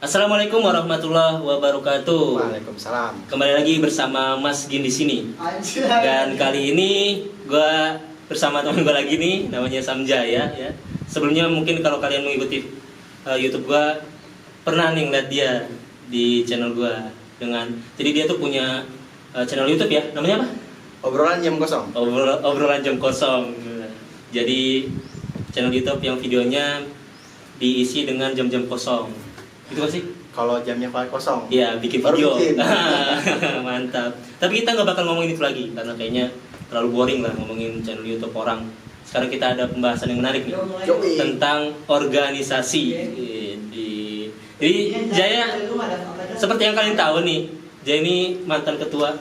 Assalamualaikum warahmatullahi wabarakatuh. Waalaikumsalam. Kembali lagi bersama Mas Gin di sini. Dan kali ini gue bersama teman gue lagi nih, namanya Samjaya ya. Sebelumnya mungkin kalau kalian mengikuti YouTube gue pernah nih ngeliat dia di channel gue dengan. Jadi dia tuh punya channel YouTube ya, namanya apa? Obrolan jam kosong. Obrolan jam kosong. Jadi channel YouTube yang videonya diisi dengan jam-jam kosong. Itu gak sih? Kalau jamnya kosong. Iya, bikin Baru video. bikin. Mantap. Tapi kita nggak bakal ngomongin itu lagi karena kayaknya terlalu boring lah ngomongin channel YouTube orang. Sekarang kita ada pembahasan yang menarik nih Yoi. tentang organisasi. Jadi Jaya, seperti yang kalian tahu nih, Jaya ini mantan ketua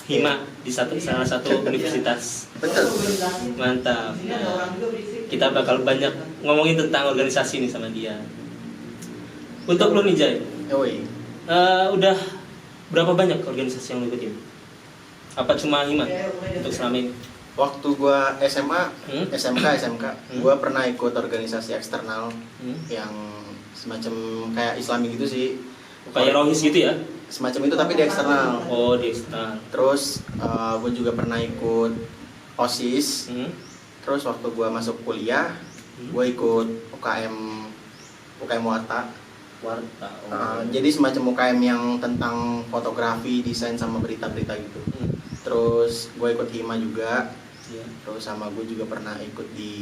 Hima di salah satu universitas. Betul. Mantap. Nah, kita bakal banyak ngomongin tentang organisasi nih sama dia. Untuk lu nih Jay, Yoi. udah berapa banyak organisasi yang lu ikutin? Apa cuma Hima untuk selama ini? Waktu gua SMA, SMK, Hmm. gua pernah ikut organisasi eksternal yang semacam kayak Islami gitu sih. Kayak Rohis gitu ya? Semacam itu tapi di eksternal. Oh di eksternal. Terus gua juga pernah ikut OSIS. Terus waktu gua masuk kuliah, gua ikut UKM Warta. Jadi semacam UKM yang tentang fotografi, desain sama berita-berita gitu. Terus gue ikut Hima juga. Iya. Terus sama gue juga pernah ikut di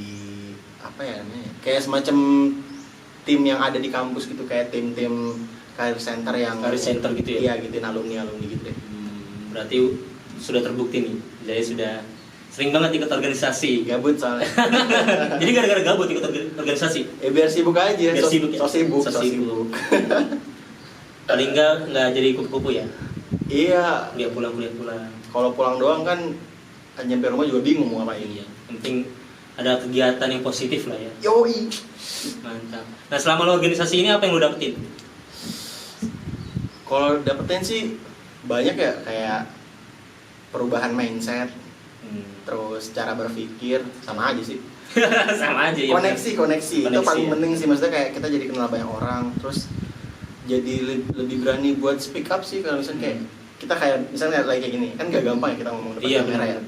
apa ya namanya? Kayak semacam tim yang ada di kampus gitu, kayak tim-tim career center yang Career center gitu ya? Iya, gitu alumni gitu deh. Berarti sudah terbukti nih, Jaya sudah sering banget ikut organisasi. Gabut soalnya. Jadi gara-gara gabut ikut organisasi. Biar sibuk aja. Biar sibuk ya? So sibuk. Paling nggak jadi kupu-kupu ya? Iya. Kuliah pulang. Kalau pulang doang kan nyampe rumah juga bingung mau ngapain. Iya. Penting ada kegiatan yang positif lah ya. Yoi. Mantap. Nah selama lo organisasi ini apa yang lo dapetin? Kalau dapetin sih banyak ya, kayak perubahan mindset, terus cara berpikir sama aja sih. Sama aja ya. Koneksi itu paling ya. penting sih, maksudnya kayak kita jadi kenal banyak orang, terus jadi lebih berani buat speak up sih. Kalau misalnya kayak kita kayak misalnya kayak gini kan gak gampang ya kita ngomong depan Iya, kamera benar. ya.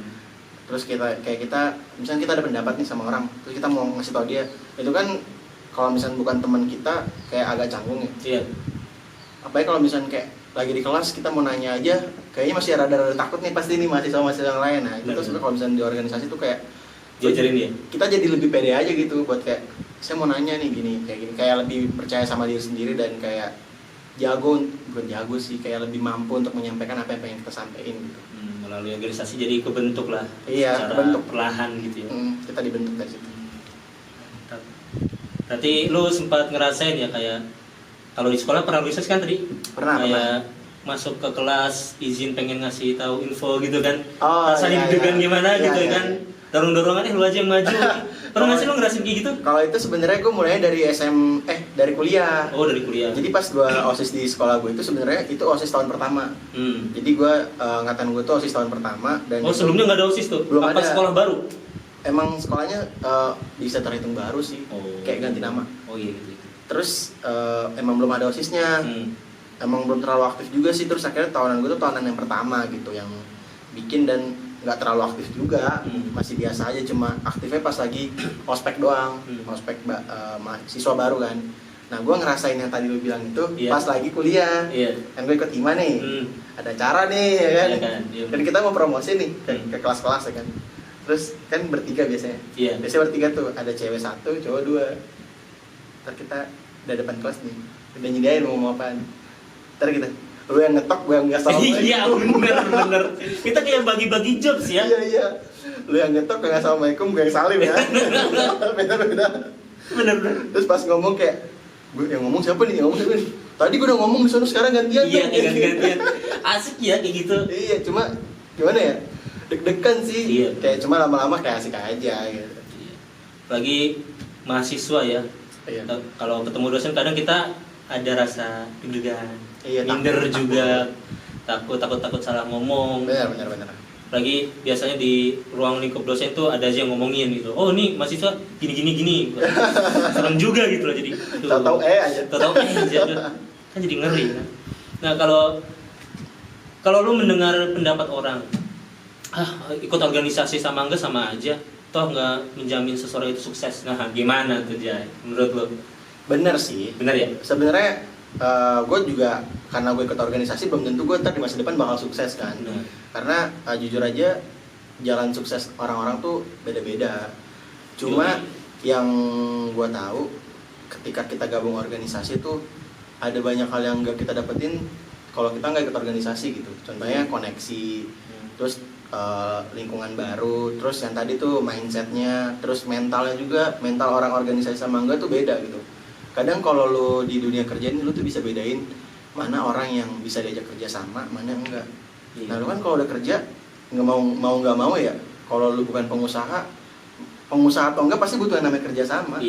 Terus kita misalnya kita ada pendapat nih sama orang, terus kita mau ngasih tau dia, itu kan kalau misalnya bukan teman kita kayak agak canggung ya. Iya. Apalagi kalau misalnya kayak lagi di kelas kita mau nanya aja, kayaknya masih rada-rada takut nih pasti nih mahasiswa yang lain. Nah itu Benar. sebenarnya kalau misalnya di organisasi tuh kayak Diajarin dia. kita jadi lebih pede aja gitu buat kayak saya mau nanya nih gini, kayak lebih percaya sama diri sendiri dan kayak bukan jago sih, kayak lebih mampu untuk menyampaikan apa yang pengen kita sampaikan gitu. Melalui organisasi jadi kebentuk lah. Iya, secara kebentuk. perlahan gitu ya. Kita dibentuk dari situ. Mantap. Berarti lu sempat ngerasain ya kayak kalau di sekolah pernah organisasi kan tadi? Pernah. Masuk ke kelas izin pengen ngasih tahu info gitu kan. Oh, Rasanya iya, deg-degan iya. gimana Iya, gitu iya, kan. iya. Dorong-dorongan lu aja yang maju. Pernah nggak sih lu ngerasain kayak gitu? Kalau itu sebenarnya gue mulainya dari kuliah. Oh, dari kuliah. Jadi pas gue OSIS di sekolah gue itu sebenarnya itu OSIS tahun pertama. Jadi gue angkatan gue tuh OSIS tahun pertama dan Oh, sebelumnya nggak ada OSIS tuh? Belum Apa ada. sekolah baru? emang sekolahnya bisa terhitung baru sih. Oh. Kayak ganti nama. Oh iya gitu. Terus emang belum ada OSISnya. Emang belum terlalu aktif juga sih. Terus akhirnya tahunan gue tuh tahunan yang pertama gitu yang bikin, dan nggak terlalu aktif juga. Masih biasa aja, cuma aktifnya pas lagi ospek doang. Ospek mahasiswa baru kan. Nah gue ngerasain yang tadi lu bilang itu pas lagi kuliah. Kan gue ikut Hima nih, ada acara nih ya kan. Dan kita mau promosi nih ke kelas-kelas ya kan. Terus kan bertiga biasanya. Biasanya bertiga tuh, ada cewek 1, cowok 2. Ntar kita udah depan kelas nih, udah nyediain mau apaan. Ntar kita, lu yang ngetok, gue yang nggak salah. Iya bener. Kita kayak bagi-bagi jobs ya. Iya. Lu yang ngetok, gue nggak assalamualaikum, gue yang salim ya. Beda. Bener. Terus pas ngomong kayak, gue yang ngomong siapa nih? Tadi gue udah ngomong di sana, sekarang gantian. Iya, gantian. Asik ya kayak gitu. Iya, cuma gimana ya? Deg-degan sih. Iya. Kayak cuma lama-lama kayak asik aja gitu. Lagi mahasiswa ya. Iya. Kalau ketemu dosen kadang kita ada rasa deg-degan. Iya, minder takut. juga. Takut salah ngomong. Benar. Lagi biasanya di ruang lingkup dosen tuh ada aja yang ngomongin gitu. Oh, ini mahasiswa gini. Serem juga gitu loh jadi. Tahu-tahu aja. Tahu-tahu aja. kan jadi ngeri kan. Nah kalau lu mendengar pendapat orang, ikut organisasi sama enggak sama aja, toh nggak menjamin seseorang itu sukses. Nah gimana tuh Jay menurut lu? Bener sih, Bener ya? sebenarnya gue juga karena gue ikut organisasi belum tentu gue ntar di masa depan bakal sukses kan. Karena jujur aja jalan sukses orang-orang tuh beda-beda. Cuma yang gue tahu ketika kita gabung organisasi tuh ada banyak hal yang gak kita dapetin kalau kita nggak ikut organisasi gitu. Contohnya koneksi, terus lingkungan baru, terus yang tadi tuh mindsetnya, terus mentalnya juga, mental orang organisasi sama enggak tuh beda gitu. Kadang kalau lu di dunia kerja ini lu tuh bisa bedain mana orang yang bisa diajak kerja sama, mana enggak. Nah lu kan kalau udah kerja nggak mau ya, kalau lu bukan pengusaha atau enggak pasti butuh yang namanya kerja sama.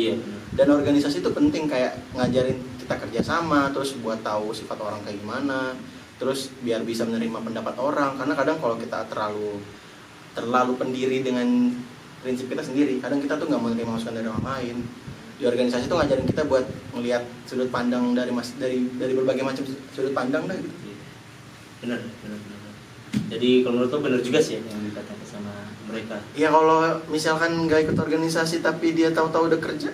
Dan organisasi itu penting, kayak ngajarin kita kerja sama, terus buat tahu sifat orang kayak gimana, terus biar bisa menerima pendapat orang. Karena kadang kalau kita terlalu pendiri dengan prinsip kita sendiri, kadang kita tuh nggak mau menerima masukan dari orang lain. Di organisasi tuh ngajarin kita buat melihat sudut pandang dari berbagai macam sudut pandang lah gitu. Bener. Jadi kalau menurut lo bener juga sih yang dikatakan sama mereka. Ya kalau misalkan nggak ikut organisasi tapi dia tahu-tahu udah kerja,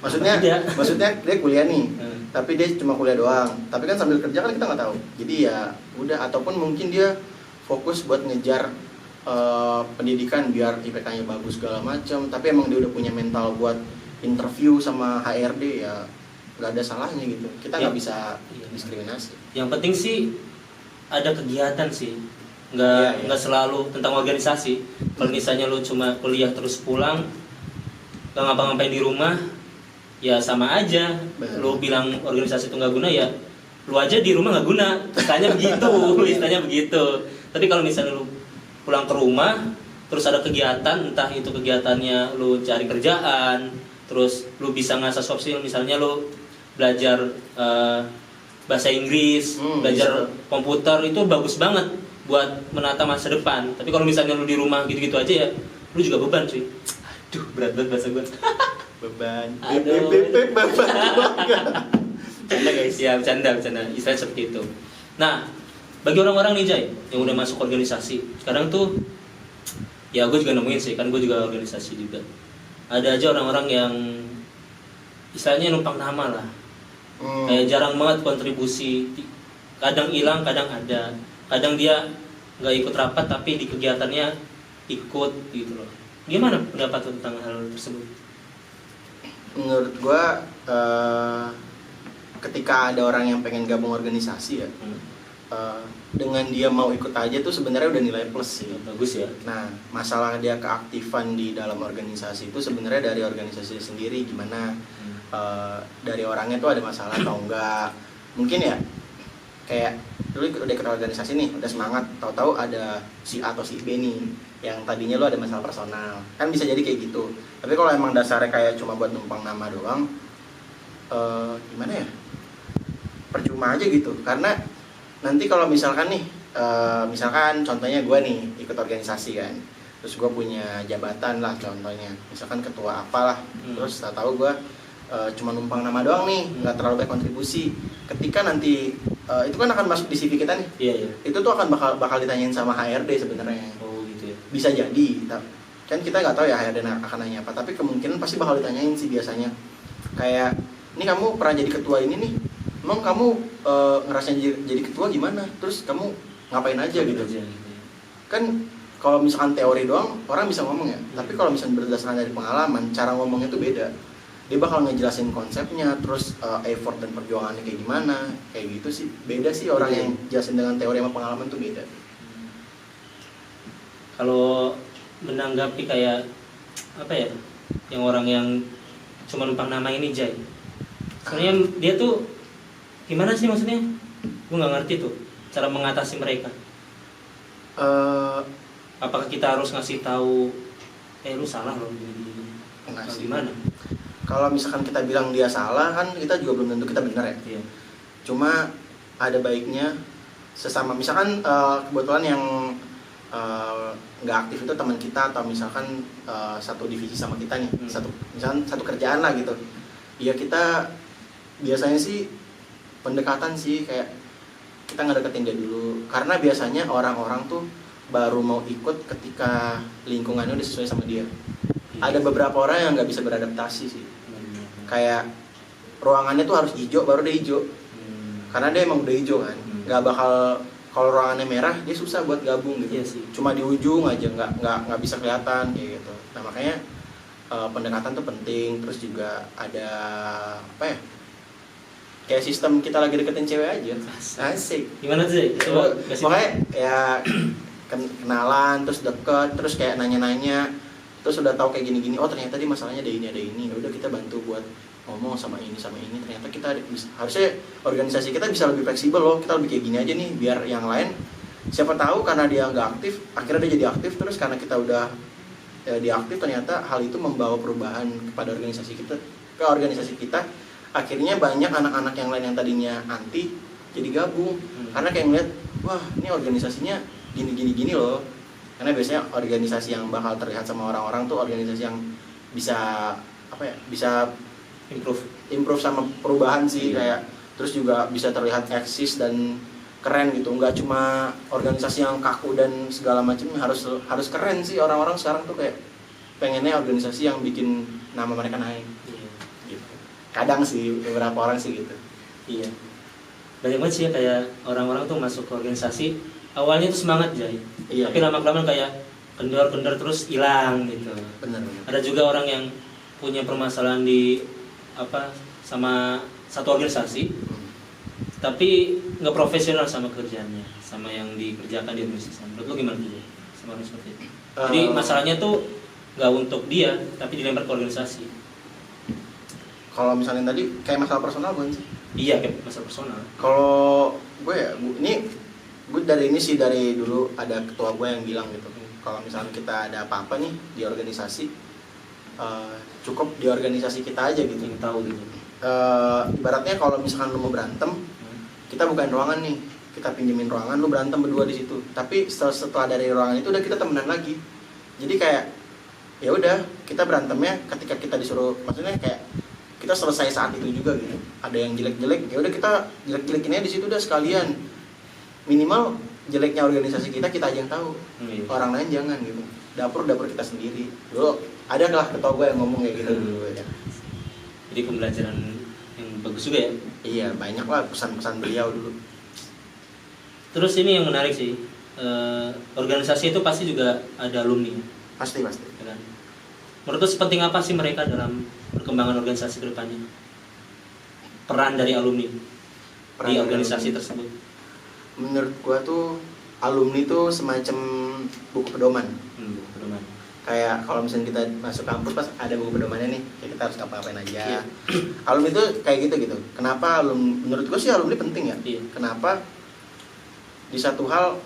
maksudnya dia kuliah nih, tapi dia cuma kuliah doang. Tapi kan sambil kerja kan kita nggak tahu. Jadi ya udah, ataupun mungkin dia fokus buat ngejar pendidikan biar IPK-nya bagus segala macam. Tapi emang dia udah punya mental buat interview sama HRD, ya nggak ada salahnya gitu. Kita nggak bisa diskriminasi. Yang penting sih ada kegiatan sih, nggak selalu tentang organisasi. Kalau misalnya lu cuma kuliah terus pulang, nggak ngapa-ngapain di rumah, ya sama aja. Lu bilang organisasi itu nggak guna, ya lu aja di rumah nggak guna. Istilahnya begitu. Tapi kalau misalnya lu pulang ke rumah, terus ada kegiatan, entah itu kegiatannya lu cari kerjaan, terus lu bisa ngasah soft skill, misalnya lu belajar bahasa Inggris, belajar komputer, itu bagus banget buat menata masa depan. Tapi kalau misalnya lu di rumah gitu-gitu aja, ya lu juga beban cuy. Aduh, berat banget bahasa gue. Beban. Beban. Bercanda guys, ya bercanda. Istilahnya seperti itu. Nah, bagi orang-orang nih Jay, yang udah masuk organisasi, sekarang tuh, ya gue juga nemuin sih, kan gue juga organisasi juga. Ada aja orang-orang yang istilahnya numpang nama lah. Kayak jarang banget kontribusi, kadang hilang, kadang ada, kadang dia nggak ikut rapat tapi di kegiatannya ikut gitu loh. Gimana pendapat tentang hal tersebut? Menurut gua ketika ada orang yang pengen gabung organisasi ya, dengan dia mau ikut aja tuh sebenarnya udah nilai plus sih. Bagus ya. Nah, masalah dia keaktifan di dalam organisasi itu sebenarnya dari organisasi sendiri gimana. Dari orangnya tuh ada masalah atau enggak. Mungkin ya kayak dulu udah ikut organisasi nih, udah semangat, tahu-tahu ada si A atau si B nih yang tadinya lu ada masalah personal, kan bisa jadi kayak gitu. Tapi kalau emang dasarnya kayak cuma buat numpang nama doang, gimana ya, percuma aja gitu. Karena nanti kalau misalkan nih, misalkan contohnya gue nih ikut organisasi kan, terus gue punya jabatan lah contohnya, misalkan ketua apalah, terus tahu gue cuma numpang nama doang nih, nggak terlalu banyak kontribusi. Ketika nanti itu kan akan masuk di CV kita nih. Iya. Itu tuh akan bakal ditanyain sama HRD sebenarnya. Oh gitu ya. Bisa jadi, kan kita nggak tahu ya HRD akan nanya apa. Tapi kemungkinan pasti bakal ditanyain sih biasanya. Kayak, ini kamu pernah jadi ketua ini nih, emang kamu ngerasain jadi ketua gimana? Terus kamu ngapain aja gitu? Kan kalau misalkan teori doang orang bisa ngomong ya. Tapi kalau misalkan berdasarkan dari pengalaman, cara ngomongnya tuh beda. Dia bakal ngejelasin konsepnya, terus effort dan perjuangannya kayak gimana, kayak gitu sih. Beda sih orang yang jelasin dengan teori sama pengalaman tuh beda. Kalau menanggapi kayak apa ya, yang orang yang cuma numpang nama ini Jay, sebenarnya dia tuh gimana sih maksudnya? Gue nggak ngerti tuh cara mengatasi mereka. Apakah kita harus ngasih tahu, lu salah loh gimana? Kalau misalkan kita bilang dia salah kan kita juga belum tentu kita benar ya. Iya. Cuma ada baiknya sesama, misalkan kebetulan yang nggak aktif itu teman kita, atau misalkan satu divisi sama kita nih, misalkan satu kerjaan lah gitu. Ya kita biasanya sih pendekatan sih, kayak kita ngedeketin dia dulu, karena biasanya orang-orang tuh baru mau ikut ketika lingkungannya udah sesuai sama dia. Ada beberapa orang yang nggak bisa beradaptasi sih, kayak ruangannya tuh harus hijau baru dia hijau, karena dia emang udah hijau kan, nggak bakal, kalau ruangannya merah dia susah buat gabung gitu. Iya sih. Cuma di ujung aja nggak bisa kelihatan kayak gitu. Nah makanya pendekatan tuh penting. Terus juga ada apa ya, kayak sistem kita lagi deketin cewek aja. Asik. Gimana tuh? Makanya ya kenalan, terus deket, terus kayak nanya-nanya, terus udah tahu kayak gini-gini, oh ternyata dia masalahnya ada ini, udah kita bantu buat ngomong sama ini, ternyata kita harusnya organisasi kita bisa lebih fleksibel loh, kita lebih kayak gini aja nih, biar yang lain siapa tahu karena dia nggak aktif, akhirnya dia jadi aktif, terus karena kita udah dia aktif, ternyata hal itu membawa perubahan kepada organisasi kita, akhirnya banyak anak-anak yang lain yang tadinya anti jadi gabung, karena kayak ngeliat, wah ini organisasinya gini loh, karena biasanya organisasi yang bakal terlihat sama orang-orang tuh organisasi yang bisa apa ya, bisa improve sama perubahan sih, kayak terus juga bisa terlihat eksis dan keren gitu, nggak cuma organisasi yang kaku dan segala macam, harus keren sih. Orang-orang sekarang tuh kayak pengennya organisasi yang bikin nama mereka naik gitu. Kadang sih beberapa orang sih gitu. Iya, banyak banget sih ya, kayak orang-orang tuh masuk ke organisasi awalnya tuh semangat Jay, tapi lama-kelamaan kayak kendor terus hilang gitu. Bener. Ada juga orang yang punya permasalahan di sama satu organisasi, tapi nggak profesional sama kerjaannya, sama yang dikerjakan di organisasi. Menurut lo gimana tuh sama orang seperti itu? Jadi masalahnya tuh nggak untuk dia, tapi dilempar ke organisasi. Kalau misalnya tadi kayak masalah personal bukan sih? Iya, kayak masalah personal. Kalau gue ya, gue dari dulu ada ketua gue yang bilang gitu, kalau misalnya kita ada apa-apa nih di organisasi, cukup di organisasi kita aja gitu. Yang tahu gitu. Ibaratnya kalau misalkan lu mau berantem, kita bukain ruangan nih, kita pinjemin ruangan, lu berantem berdua di situ. Tapi setelah dari ruangan itu udah kita temenan lagi. Jadi kayak ya udah, kita berantemnya ketika kita disuruh, maksudnya kayak kita selesai saat itu juga gitu. Ada yang jelek-jelek, ya udah kita jelek-jelekinnya di situ udah sekalian. Minimal jeleknya organisasi kita aja yang tahu. Orang lain jangan gitu. Dapur kita sendiri. Dulu ada lah ketua gue yang ngomong kayak gitu dulu ya. Jadi pembelajaran yang bagus juga ya. Iya, banyak lah pesan-pesan beliau dulu. Terus ini yang menarik sih, organisasi itu pasti juga ada alumni. Pasti. Ya kan? Menurut lu sepenting apa sih mereka dalam perkembangan organisasi ke depannya? Peran dari alumni di organisasi tersebut. Menurut gua tuh alumni tuh semacam buku pedoman. Kayak kalau misalnya kita masuk kampus pas ada buku pedomannya nih, kayak kita harus ngapain aja. Alumni itu kayak gitu. Kenapa menurut gua sih alumni penting ya? Kenapa? Di satu hal,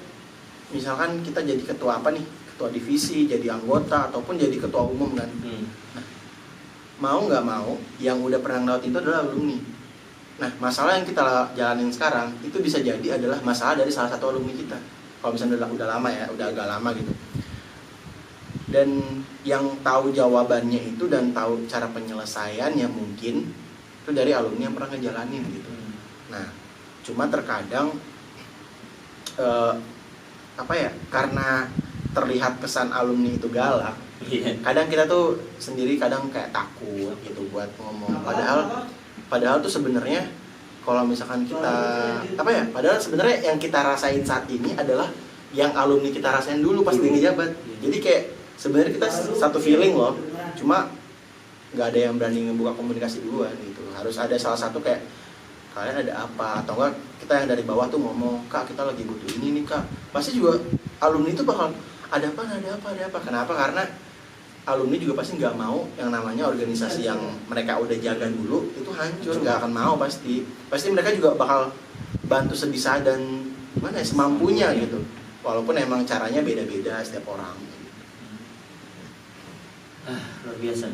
misalkan kita jadi ketua apa nih, ketua divisi, jadi anggota, ataupun jadi ketua umum kan. Nah, mau nggak mau, yang udah pernah ngelewat itu adalah alumni. Nah, masalah yang kita jalanin sekarang, itu bisa jadi adalah masalah dari salah satu alumni kita. Kalau misalnya udah lama ya, udah agak lama gitu. Dan yang tahu jawabannya itu dan tahu cara penyelesaiannya mungkin itu dari alumni yang pernah ngejalanin gitu. Nah, cuma terkadang karena terlihat kesan alumni itu galak, kadang kita tuh sendiri kadang kayak takut gitu buat ngomong. Padahal tuh sebenarnya kalau misalkan kita padahal sebenarnya yang kita rasain saat ini adalah yang alumni kita rasain dulu pas dia ngejabat. Jadi kayak sebenarnya kita satu feeling loh, cuma nggak ada yang berani ngebuka komunikasi duluan gitu. Harus ada salah satu kayak, kalian ada apa, atau enggak kita yang dari bawah tuh ngomong, kak kita lagi butuh ini nih kak. Pasti juga alumni itu bakal ada apa. Kenapa? Karena alumni juga pasti nggak mau yang namanya organisasi yang mereka udah jaga dulu itu hancur, nggak akan mau pasti mereka juga bakal bantu sebisa dan semampunya gitu, walaupun emang caranya beda-beda setiap orang. Luar biasa.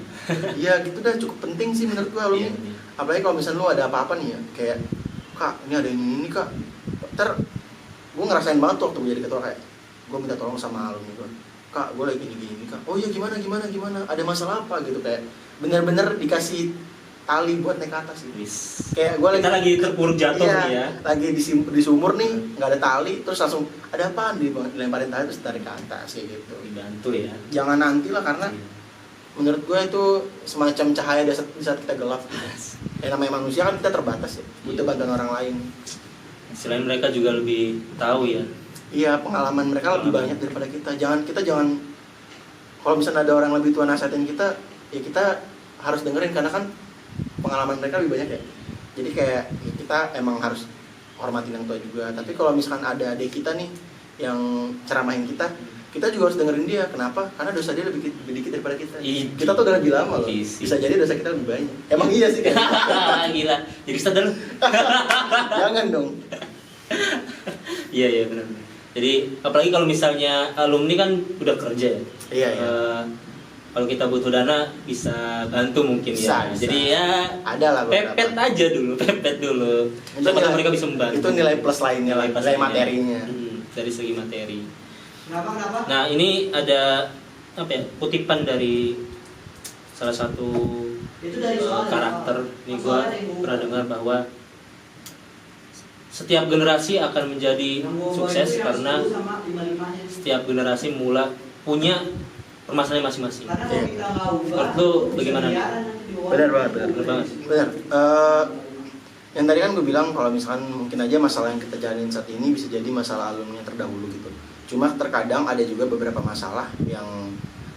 Iya gitu dah, cukup penting sih menurut gua alumni. Apalagi kalau misalnya lu ada apa-apa nih ya, kayak kak ini ada ini kak, gue ngerasain banget tuh waktu gue jadi ketua, kayak gue minta tolong sama alumni gue, kak gue lagi gini kak, oh iya gimana ada masalah apa gitu, kayak bener-bener dikasih tali buat naik ke atas gitu. Wis. Kayak gue Kita lagi terpuruk jatuh iya, nih ya. lagi di sumur nih, nggak ada tali, terus langsung ada apaan, dilemparin tali terus tarik ke atas kayak gitu. Dibantu ya. Jangan nanti lah, karena menurut gue itu semacam cahaya di saat kita gelap. Yang namanya manusia kan kita terbatas ya, butuh bantuan orang lain. Selain mereka juga lebih tahu ya. Iya, pengalaman mereka lebih banyak daripada kita. Kita jangan kalau misalnya ada orang lebih tua nasihatin kita, ya kita harus dengerin, karena kan pengalaman mereka lebih banyak ya. Jadi kayak ya kita emang harus hormatin yang tua juga. Tapi kalau misalkan ada adik kita nih yang ceramahin kita juga harus dengerin dia. Kenapa? Karena dosa dia lebih dikit daripada kita. Kita tuh udah lebih lama loh. Bisa jadi dosa kita lebih banyak. Emang iya sih kan? Gila. Jadi sadar lu. Jangan dong. Iya benar. Jadi apalagi kalau misalnya alumni kan udah kerja ya. Iya. Kalau kita butuh dana bisa bantu mungkin bisa. Jadi ya ada lah beberapa. pepet dulu. Supaya mereka bisa membantu. Itu nilai plus lainnya, nilai materinya. Dari segi materi. Kenapa? Nah, ini ada kutipan dari salah satu karakter. Ini gue pernah dengar bahwa setiap generasi akan menjadi sukses karena setiap generasi punya permasalahan masing-masing. Menurut lu bagaimana? Benar banget. Benar. Yang tadi kan gue bilang kalau misalkan mungkin aja masalah yang kita jalanin saat ini bisa jadi masalah alumni yang terdahulu gitu. Cuma terkadang ada juga beberapa masalah yang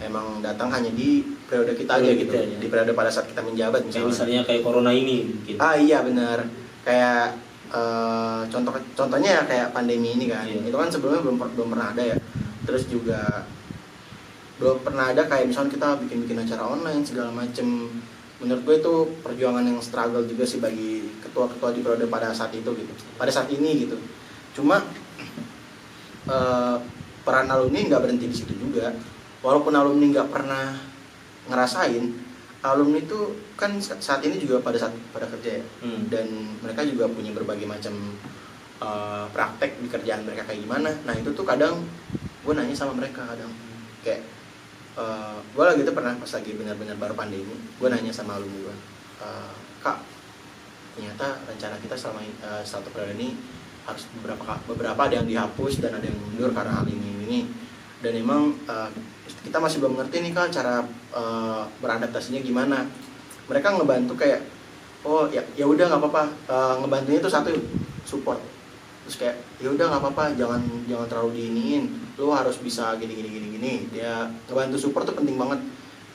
emang datang hanya di periode kita aja gitu. Di periode pada saat kita menjabat misalnya kayak corona ini mungkin. Iya benar. Kayak contohnya ya kayak pandemi ini kan. Itu kan sebelumnya belum pernah ada ya. Terus juga belum pernah ada kayak misalnya kita bikin acara online segala macem. Menurut gue itu perjuangan yang struggle juga sih bagi ketua-ketua di periode pada saat itu gitu, pada saat ini gitu. Cuma peran alumni nggak berhenti di situ juga. Walaupun alumni nggak pernah ngerasain, alumni itu kan saat ini juga pada kerja ya. Dan mereka juga punya berbagai macam praktek di kerjaan mereka kayak gimana. Nah itu tuh kadang gue nanya sama mereka, kadang kayak gue lagi tuh pernah pas lagi benar-benar baru pandemi, gue nanya sama alumni gue, kak, ternyata rencana kita selama satu periode ini harus beberapa ada yang dihapus dan ada yang mundur karena hal ini. Dan emang kita masih belum ngerti nih kak cara beradaptasinya gimana. Mereka ngebantu kayak, oh ya udah nggak apa-apa, ngebantunya itu satu support. Terus kayak ya udah nggak apa-apa, jangan terlalu diiniin, lo harus bisa gini. Dia ngebantu support tuh penting banget,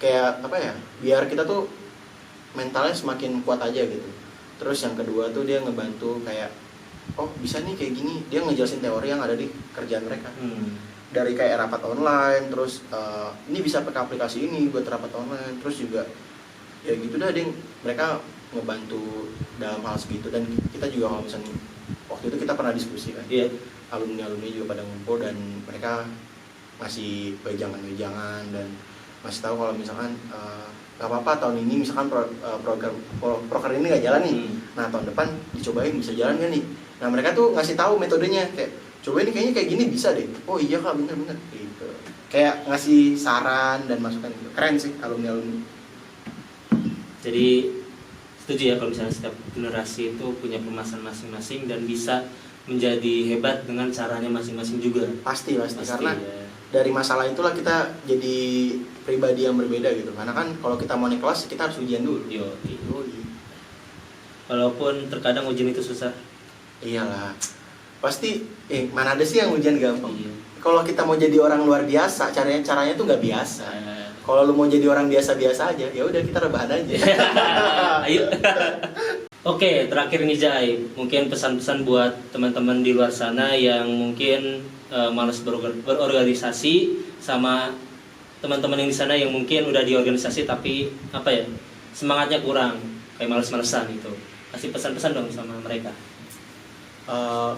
kayak apa ya, biar kita tuh mentalnya semakin kuat aja gitu. Terus yang kedua tuh dia ngebantu kayak, oh bisa nih kayak gini, dia ngejelasin teori yang ada di kerjaan mereka. Dari kayak rapat online, terus ini bisa pakai aplikasi ini buat rapat online, terus juga ya gitu dah, mereka ngebantu dalam hal segitu. Dan kita juga kalau misalnya waktu itu kita pernah diskusi kan, alumni juga pada ngumpul dan mereka ngasih wejangan dan masih tahu kalau misalkan nggak apa-apa tahun ini misalkan proker ini nggak jalan nih, nah tahun depan dicobain bisa jalan kan nih. Nah mereka tuh ngasih tahu metodenya, kayak coba ini kayaknya kayak gini bisa deh, oh iya kak bener gitu, kayak ngasih saran dan masukan gitu. Keren sih alumni. Jadi setuju ya kalau misalnya setiap generasi itu punya permasalahan masing-masing dan bisa menjadi hebat dengan caranya masing-masing juga. Pasti Karena ya. Dari masalah itulah kita jadi pribadi yang berbeda gitu. Karena kan kalau kita mau naik kelas kita harus ujian dulu. Walaupun terkadang ujian itu susah. Iyalah. Pasti mana ada sih yang ujian gampang. Kalau kita mau jadi orang luar biasa, caranya tuh nggak biasa. Kalau lu mau jadi orang biasa-biasa aja, ya udah kita rebahan aja. Ayo. Oke, terakhir nih Jai, mungkin pesan-pesan buat teman-teman di luar sana yang mungkin malas berorganisasi, sama teman-teman yang di sana yang mungkin udah di organisasi tapi semangatnya kurang, kayak males-malesan gitu. Kasih pesan-pesan dong sama mereka.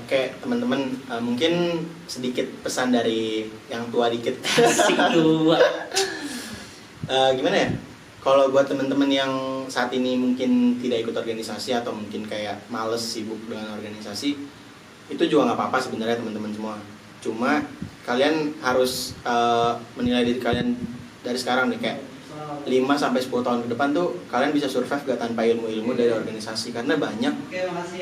Oke, teman-teman, mungkin sedikit pesan dari yang tua dikit. Asik tua. Gimana ya? Kalau buat teman-teman yang saat ini mungkin tidak ikut organisasi atau mungkin kayak males sibuk dengan organisasi, itu juga nggak apa-apa sebenarnya teman-teman semua. Cuma kalian harus menilai diri kalian dari sekarang nih, kayak sampai 10 tahun ke depan tuh kalian bisa survive gak tanpa ilmu-ilmu dari organisasi, karena banyak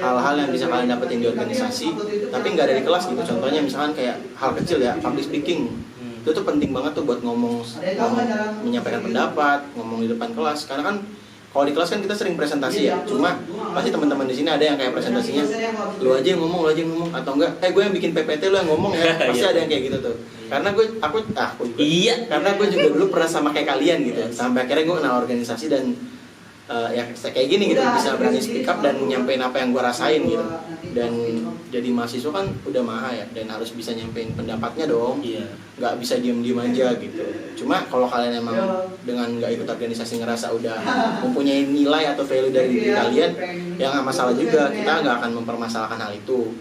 hal-hal yang bisa kalian dapetin di organisasi tapi nggak dari kelas gitu. Contohnya misalkan kayak hal kecil ya, public speaking. Itu tuh penting banget tuh buat ngomong menyampaikan pendapat, ngomong di depan kelas. Karena kan kalau di kelas kan kita sering presentasi ya, cuma pasti teman-teman di sini ada yang kayak presentasinya lu aja yang ngomong, atau enggak gue yang bikin PPT lu yang ngomong ya. Pasti ada yang kayak gitu tuh. Karena aku juga. Iya, karena gue juga dulu pernah sama kayak kalian gitu. Sampai akhirnya gue kenal organisasi dan ya kayak gini gitu, bisa berani speak up dan nyampein apa yang gue rasain gitu. Dan jadi mahasiswa kan udah mahal ya, dan harus bisa nyampein pendapatnya dong. Nggak bisa diem-diem aja gitu. Cuma kalau kalian emang dengan nggak ikut organisasi ngerasa udah mempunyai nilai atau value dari diri kalian, ya nggak masalah juga, kita nggak akan mempermasalahkan hal itu.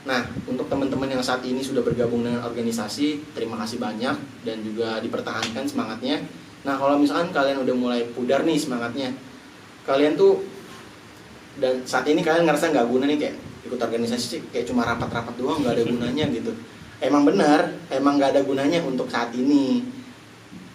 Nah, untuk teman-teman yang saat ini sudah bergabung dengan organisasi, terima kasih banyak dan juga dipertahankan semangatnya. Nah, kalau misalkan kalian udah mulai pudar nih semangatnya, kalian tuh dan saat ini kalian ngerasa nggak guna nih, kayak ikut organisasi sih kayak cuma rapat-rapat doang, nggak ada gunanya gitu. Emang benar, emang nggak ada gunanya untuk saat ini.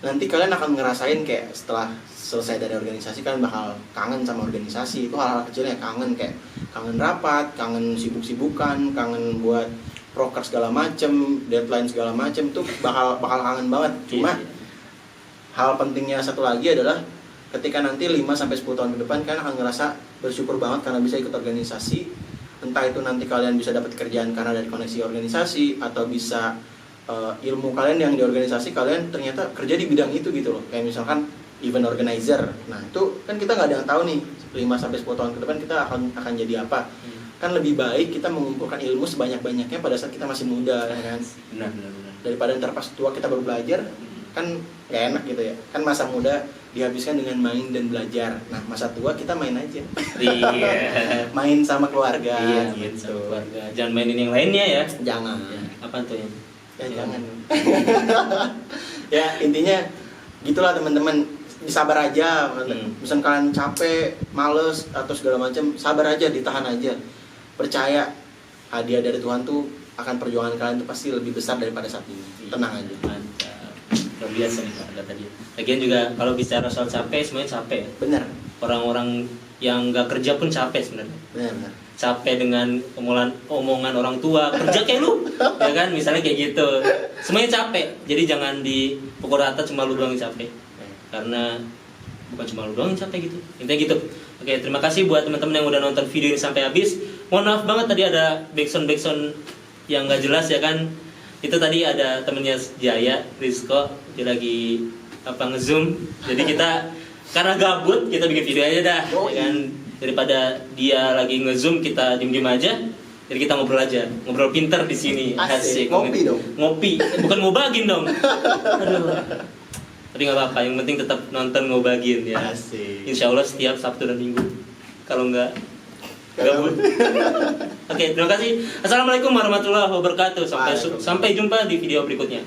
Nanti kalian akan ngerasain kayak setelah selesai dari organisasi kalian bakal kangen sama organisasi. Itu hal-hal kecilnya kangen, kayak kangen rapat, kangen sibuk-sibukan, kangen buat proker segala macem, deadline segala macem, tuh bakal kangen banget. Cuma hal pentingnya satu lagi adalah ketika nanti 5-10 tahun ke depan kalian akan ngerasa bersyukur banget karena bisa ikut organisasi. Entah itu nanti kalian bisa dapat kerjaan karena dari koneksi organisasi, atau bisa ilmu kalian yang di organisasi kalian ternyata kerja di bidang itu gitu loh. Kayak misalkan event organizer. Nah, itu kan kita nggak ada yang tahu nih 5-10 tahun ke depan kita akan jadi apa. Kan lebih baik kita mengumpulkan ilmu sebanyak-banyaknya pada saat kita masih muda, ya kan? Benar. Daripada ntar pas tua kita baru belajar, kan gak enak gitu ya. Kan masa muda dihabiskan dengan main dan belajar. Nah, masa tua kita main aja. Iya. Main sama keluarga. Iya, gitu. sama keluarga. Jangan mainin yang lainnya ya. Jangan. Apa tuh ya? Jangan. Ya, intinya gitulah teman-teman. Sabar aja. Misal kalian capek, males atau segala macam, sabar aja, ditahan aja. Percaya hadiah dari Tuhan tuh akan perjuangan kalian tuh pasti lebih besar daripada saat ini. Tenang aja. Luar biasa nih Pak tadi. Lagian juga kalau bicara soal capek, semuanya capek. Benar. Orang-orang yang nggak kerja pun capek sebenarnya. Benar. Capek dengan omongan orang tua, kerja kayak lu, ya kan? Misalnya kayak gitu. Semuanya capek. Jadi jangan dipukul rata cuma lu doang yang capek. Karena bukan cuma lu doang yang capek gitu. Intinya gitu. Oke, terima kasih buat teman-teman yang udah nonton video ini sampai habis. Mohon maaf banget tadi ada backsound yang nggak jelas ya kan. Itu tadi ada temennya Jaya, Rizko, dia lagi nge-zoom. Jadi kita karena gabut kita bikin video aja dah, ya kan. Daripada dia lagi nge-zoom kita diem-diem aja. Jadi kita ngobrol aja, ngobrol pinter di sini. Asik. Ngopi dong. Ngopi, bukan ngobagin dong. Aduh. Tapi nggak apa-apa, yang penting tetap nonton ngobagin ya. Asik. Insya Allah setiap Sabtu dan Minggu. Kalau nggak gabut. Oke, terima kasih. Assalamualaikum warahmatullahi wabarakatuh. Sampai jumpa di video berikutnya.